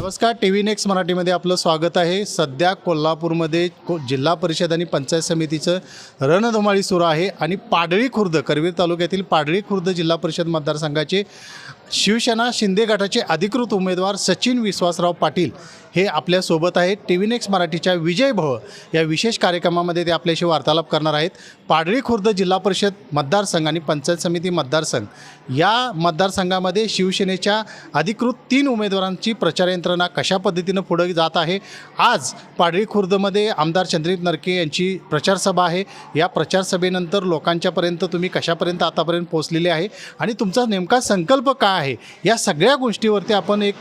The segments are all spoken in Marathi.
नमस्कार, टी व्ही नेक्स्ट मराठीमध्ये आपलं स्वागत आहे। सध्या कोल्हापूरमध्ये जिल्हा परिषद आणि पंचायत समितीचं रणधुमाळी सुरू आहे आणि पाडळी खुर्द करवीर तालुक्यातील पाडळी खुर्द जिल्हा परिषद मतदारसंघाचे शिवसेना शिंदे गटाचे अधिकृत उमेदवार सचिन विश्वासराव पाटील हे आपल्यासोबत आहेत। टी व्ही नेक्स्ट मराठीच्या विजय भव या विशेष कार्यक्रमामध्ये ते आपल्याशी वार्तालाप करणार आहेत। पाडळी खुर्द जिल्हा परिषद मतदारसंघ आणि पंचायत समिती मतदारसंघ या मतदारसंघामध्ये शिवसेनेच्या अधिकृत 3 उमेदवारांची प्रचार यंत्रणा कशा पद्धतीनं पुढे जात आहे। आज पाडळी खुर्दमध्ये आमदार चंद्रदीप नरके यांची प्रचार सभा आहे। या प्रचार सभेनंतर लोकांच्यापर्यंत तुम्ही कशापर्यंत आतापर्यंत पोहोचलेले आहे आणि तुमचा नेमका संकल्प काय आहे, या सगळ्या गोष्टीवरती आपण एक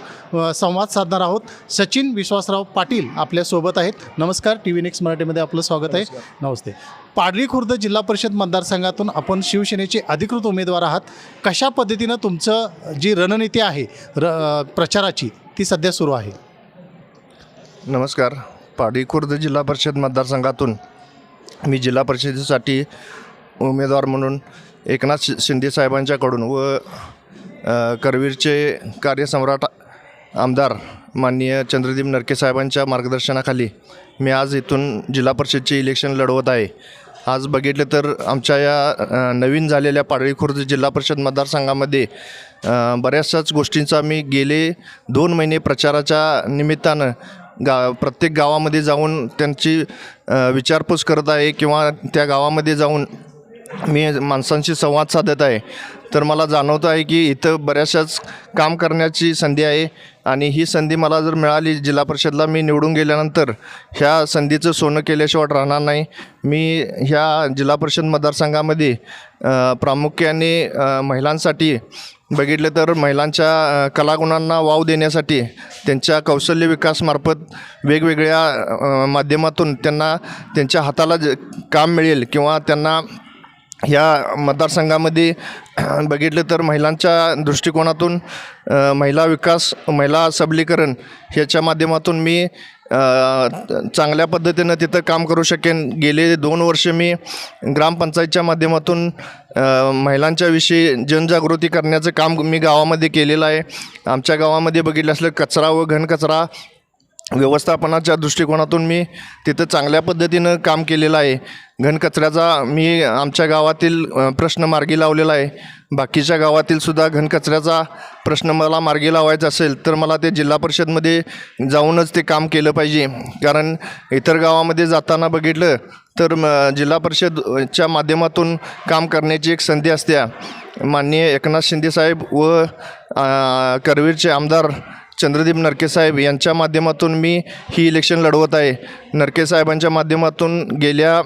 संवाद साधणार आहोत। सचिन विश्वासराव पाटील आपल्यासोबत आहेत। नमस्कार, टी व्ही नेक्स्ट मराठीमध्ये आपलं स्वागत आहे। नमस्ते। पाडळी खुर्द जिल्हा परिषद मतदारसंघातून आपण शिवसेनेचे अधिकृत उमेदवार आहात। कशा पद्धतीनं तुमचं जी रणनीती आहे प्रचाराची ती सध्या सुरू आहे? नमस्कार। पाडळी खुर्द जिल्हा परिषद मतदारसंघातून मी जिल्हा परिषदेसाठी उमेदवार म्हणून एकनाथ शिंदे साहेबांच्याकडून व करवीरचे कार्यसम्राट आमदार माननीय चंद्रदीप नरके साहेबांच्या मार्गदर्शनाखाली मी आज इथून जिल्हा परिषदचे इलेक्शन लढवत आहे। आज बघितलं तर आमच्या या नवीन झालेल्या पाडळी खुर्द जिल्हा परिषद मतदारसंघामध्ये बऱ्याचशाच गोष्टींचा मी गेले 2 महिने प्रचाराच्या निमित्तानं प्रत्येक गावामध्ये जाऊन त्यांची विचारपूस करत आहे किंवा त्या गावामध्ये जाऊन मी माणसांशी संवाद साधत आहे। तर मला जाणवतं आहे की इथं बऱ्याचशाच काम करण्याची संधी आहे आणि ही संधी मला जर मिळाली जिल्हा परिषदला मी निवडून गेल्यानंतर ह्या संधीचं सोनं केल्याशिवाय राहणार नाही। मी ह्या जिल्हा परिषद मतदारसंघामध्ये प्रामुख्याने महिलांसाठी बघितलं तर महिलांच्या कलागुणांना वाव देण्यासाठी त्यांच्या कौशल्य विकासमार्फत वेगवेगळ्या माध्यमातून त्यांना त्यांच्या हाताला काम मिळेल किंवा त्यांना ह्या मतदारसंघामध्ये बघितलं तर महिलांच्या दृष्टिकोनातून महिला विकास महिला सबलीकरण ह्याच्या माध्यमातून मी चांगल्या पद्धतीनं तिथं काम करू शकेन। गेले 2 वर्ष मी ग्रामपंचायतच्या माध्यमातून महिलांच्या विषयी जनजागृती करण्याचं काम मी गावामध्ये केलेलं आहे। आमच्या गावामध्ये बघितलं असलं कचरा व घनकचरा व्यवस्थापनाच्या दृष्टिकोनातून मी तिथं चांगल्या पद्धतीनं काम केलेलं आहे। घनकचऱ्याचा मी आमच्या गावातील प्रश्न मार्गी लावलेला आहे। बाकीच्या गावातील सुद्धा घनकचऱ्याचा प्रश्न मला मार्गी लावायचा असेल तर मला ते जिल्हा परिषदमध्ये जाऊनच ते काम केलं पाहिजे। कारण इतर गावामध्ये जाताना बघितलं तर जिल्हा परिषदच्या माध्यमातून काम करण्याची एक संधी असते। माननीय एकनाथ शिंदे साहेब व करवीरचे आमदार चंद्रदीप नरके साहेब यांच्या माध्यमातून मी ही इलेक्शन लढवत आहे। नरके साहेबांच्या माध्यमातून गेल्या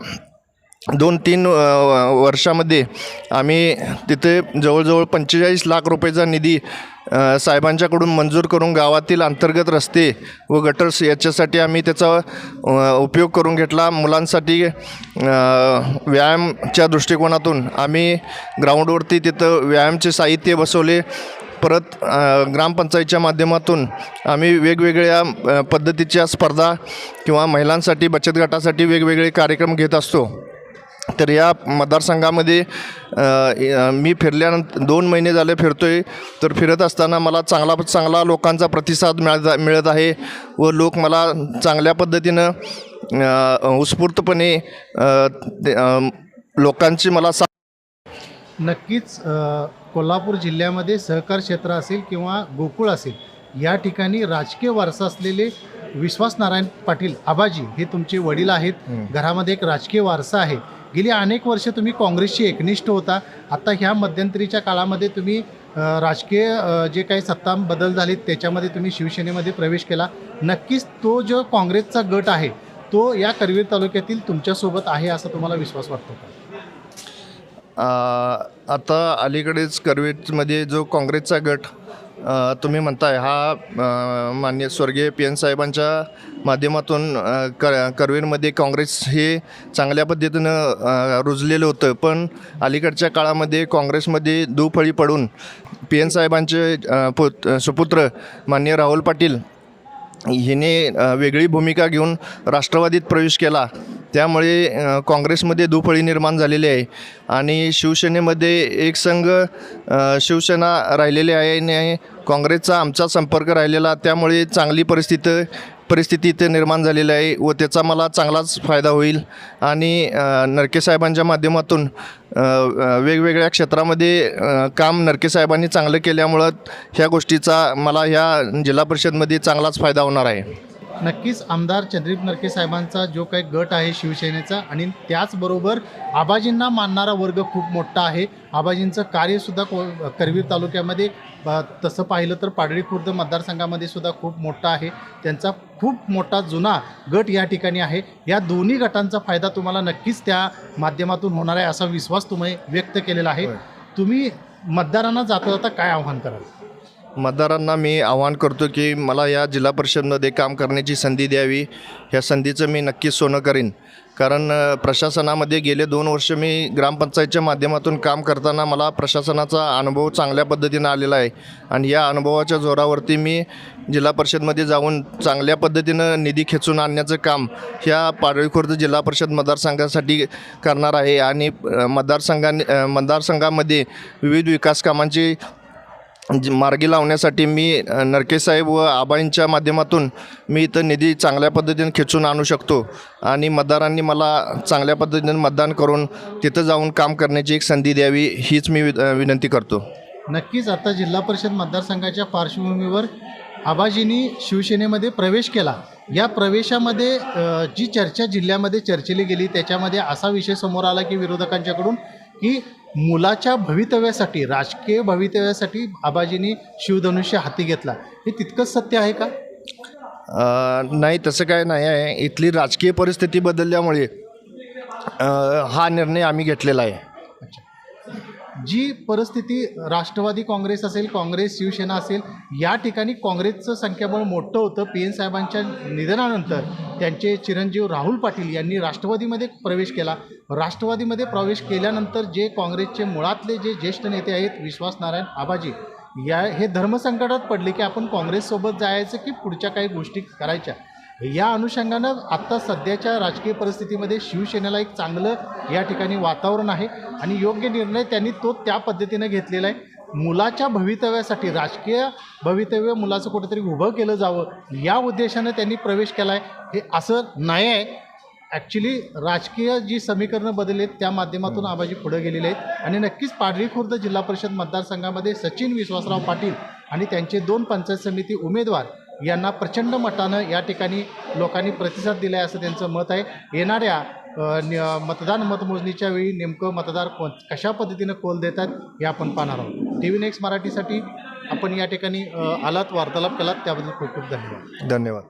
2-3 वर्षामध्ये आम्ही तिथे जवळजवळ 45 लाख रुपयेचा निधी साहेबांच्याकडून मंजूर करून गावातील अंतर्गत रस्ते व गटर्स याच्यासाठी आम्ही त्याचा उपयोग करून घेतला। मुलांसाठी व्यायामच्या दृष्टिकोनातून आम्ही ग्राउंडवरती तिथं व्यायामचे साहित्य बसवले। परत ग्रामपंचायतच्या माध्यमातून आम्ही वेगवेगळ्या पद्धतीच्या स्पर्धा किंवा महिलांसाठी बचत गटासाठी वेगवेगळे कार्यक्रम घेत असतो। तर या मतदारसंघामध्ये मी फिरल्यानंतर 2 महिने झाले फिरतोय। तर फिरत असताना मला चांगला लोकांचा प्रतिसाद मिळत आहे व लोक मला चांगल्या पद्धतीनं उत्स्फूर्तपणे लोकांची मला नक्कीच कोल्हापूर जिल्ह्यामध्ये सहकार क्षेत्र असेल किंवा गोकुळ असेल, या ठिकाणी राजकीय वारसा असलेले विश्वास नारायण पाटील आबाजी हे तुमचे वडील आहेत। घरामध्ये एक राजकीय वारसा आहे। गेली अनेक वर्ष तुम्ही काँग्रेसशी एकनिष्ठ होता। आता ह्या मध्यंतरीच्या काळामध्ये तुम्ही राजकीय जे काही सत्ता बदल झाले त्याच्यामध्ये तुम्ही शिवसेनेमध्ये प्रवेश केला। नक्कीच तो जो काँग्रेसचा गट आहे तो या करवीर तालुक्यातील तुमच्यासोबत आहे असं तुम्हाला विश्वास वाटतो का? आता अलीकडेच करवीरमध्ये जो काँग्रेसचा गट तुम्ही म्हणताय हा माननीय स्वर्गीय PN साहेबांच्या माध्यमातून करवीरमध्ये काँग्रेस हे चांगल्या पद्धतीनं रुजलेलं होतं। पण अलीकडच्या काळामध्ये काँग्रेसमध्ये दुफळी पडून PN साहेबांचे सुपुत्र माननीय राहुल पाटील हिने वेगळी भूमिका घेऊन राष्ट्रवादीत प्रवेश केला। त्यामुळे काँग्रेसमध्ये दुफळी निर्माण झालेली आहे आणि शिवसेनेमध्ये एक संघ शिवसेना राहिलेली आहे आणि काँग्रेसचा आमचा संपर्क राहिलेला, त्यामुळे चांगली परिस्थिती इथे निर्माण झालेली आहे व त्याचा मला चांगलाच फायदा होईल. आणि नरके साहेबांच्या माध्यमातून वेगवेगळ्या क्षेत्रामध्ये काम नरके साहेबांनी चांगलं केल्यामुळं ह्या गोष्टीचा मला ह्या जिल्हा परिषदमध्ये चांगलाच फायदा होणार आहे. नक्कीच आमदार चंद्रदीप नरके साहेबांचा जो काही गट आहे शिवसेनेचा आणि त्याचबरोबर आबाजींना मानणारा वर्ग खूप मोठा आहे. आबाजींचं कार्यसुद्धा करवीर तालुक्यामध्ये तसं पाहिलं तर पाडळी खुर्द मतदारसंघामध्ये सुद्धा खूप मोठा आहे. त्यांचा खूप मोठा जुना गट या ठिकाणी आहे. या दोन्ही गटांचा फायदा तुम्हाला नक्कीच त्या माध्यमातून होणार आहे असा विश्वास तुम्ही व्यक्त केलेला आहे. तुम्ही मतदारांना जाता जाता काय आव्हान कराल? मतदारांना मी आवाहन करतो की मला या जिल्हा परिषदमध्ये काम करण्याची संधी द्यावी. ह्या संधीचं मी नक्कीच सोनं करीन, कारण प्रशासनामध्ये गेले 2 वर्ष मी ग्रामपंचायतच्या माध्यमातून काम करताना मला प्रशासनाचा अनुभव चांगल्या पद्धतीनं आलेला आहे आणि या अनुभवाच्या जोरावरती मी जिल्हा परिषदमध्ये जाऊन चांगल्या पद्धतीनं निधी खेचून आणण्याचं काम ह्या पाडळी खुर्द जिल्हा परिषद मतदारसंघासाठी करणार आहे. आणि मतदारसंघामध्ये विविध विकास कामांची मार्गी लावण्यासाठी मी नरके साहेब व आबाईंच्या माध्यमातून मी इथं निधी चांगल्या पद्धतीने खेचून आणू शकतो आणि मतदारांनी मला चांगल्या पद्धतीने मतदान करून तिथं जाऊन काम करण्याची एक संधी द्यावी हीच मी विनंती करतो. नक्कीच आता जिल्हा परिषद मतदारसंघाच्या पार्श्वभूमीवर आबाजींनी शिवसेनेमध्ये प्रवेश केला. या प्रवेशामध्ये जी चर्चा जिल्ह्यामध्ये चर्चेली गेली त्याच्यामध्ये असा विषय समोर आला की विरोधकांच्याकडून की मुलाच्या भवितव्यासाठी, राजकीय भवितव्यासाठी आबाजींनी शिवधनुष्य हाती घेतला. हे तितकंच सत्य आहे का? नाही, तसं काय नाही आहे. इथली राजकीय परिस्थिती बदलल्यामुळे हा निर्णय आम्ही घेतलेला आहे. जी परिस्थिती राष्ट्रवादी काँग्रेस असेल, काँग्रेस शिवसेना असेल, या ठिकाणी काँग्रेसचं संख्याबळ मोठं होतं. PN साहेबांच्या निधनानंतर त्यांचे चिरंजीव राहुल पाटील यांनी राष्ट्रवादीमध्ये प्रवेश केला. राष्ट्रवादीमध्ये प्रवेश केल्यानंतर जे काँग्रेसचे मुळातले जे ज्येष्ठ नेते आहेत विश्वास नारायण आबाजी हे धर्मसंकटात पडले की आपण काँग्रेससोबत जायचं की पुढच्या काही गोष्टी करायच्या. या अनुषंगानं आत्ता सध्याच्या राजकीय परिस्थितीमध्ये शिवसेनेला एक चांगलं या ठिकाणी वातावरण आहे आणि योग्य निर्णय त्यांनी त्या पद्धतीनं घेतलेला आहे. मुलाच्या भवितव्यासाठी, राजकीय भवितव्य मुलाचं कुठेतरी उभं केलं जावं या उद्देशानं त्यांनी प्रवेश केला आहे. हे असं नाही आहे. ॲक्च्युली राजकीय जी समीकरणं बदलली आहेत त्या माध्यमातून आबाजी पुढे गेलेले आहेत आणि नक्कीच पाडळी खुर्द जिल्हा परिषद मतदारसंघामध्ये सचिन विश्वासराव पाटील आणि त्यांचे 2 पंचायत समिती उमेदवार यांना प्रचंड मतानं या ठिकाणी लोकांनी प्रतिसाद दिला आहे असं त्यांचं मत आहे. येणाऱ्या मतमोजणीच्या वेळी नेमकं मतदार कशा पद्धतीनं कौल देतात हे आपण पाहणार आहोत. TV नेक्स्ट मराठीसाठी आपण या ठिकाणी आलात, वार्तालाप केलात त्याबद्दल खूप खूप धन्यवाद. धन्यवाद.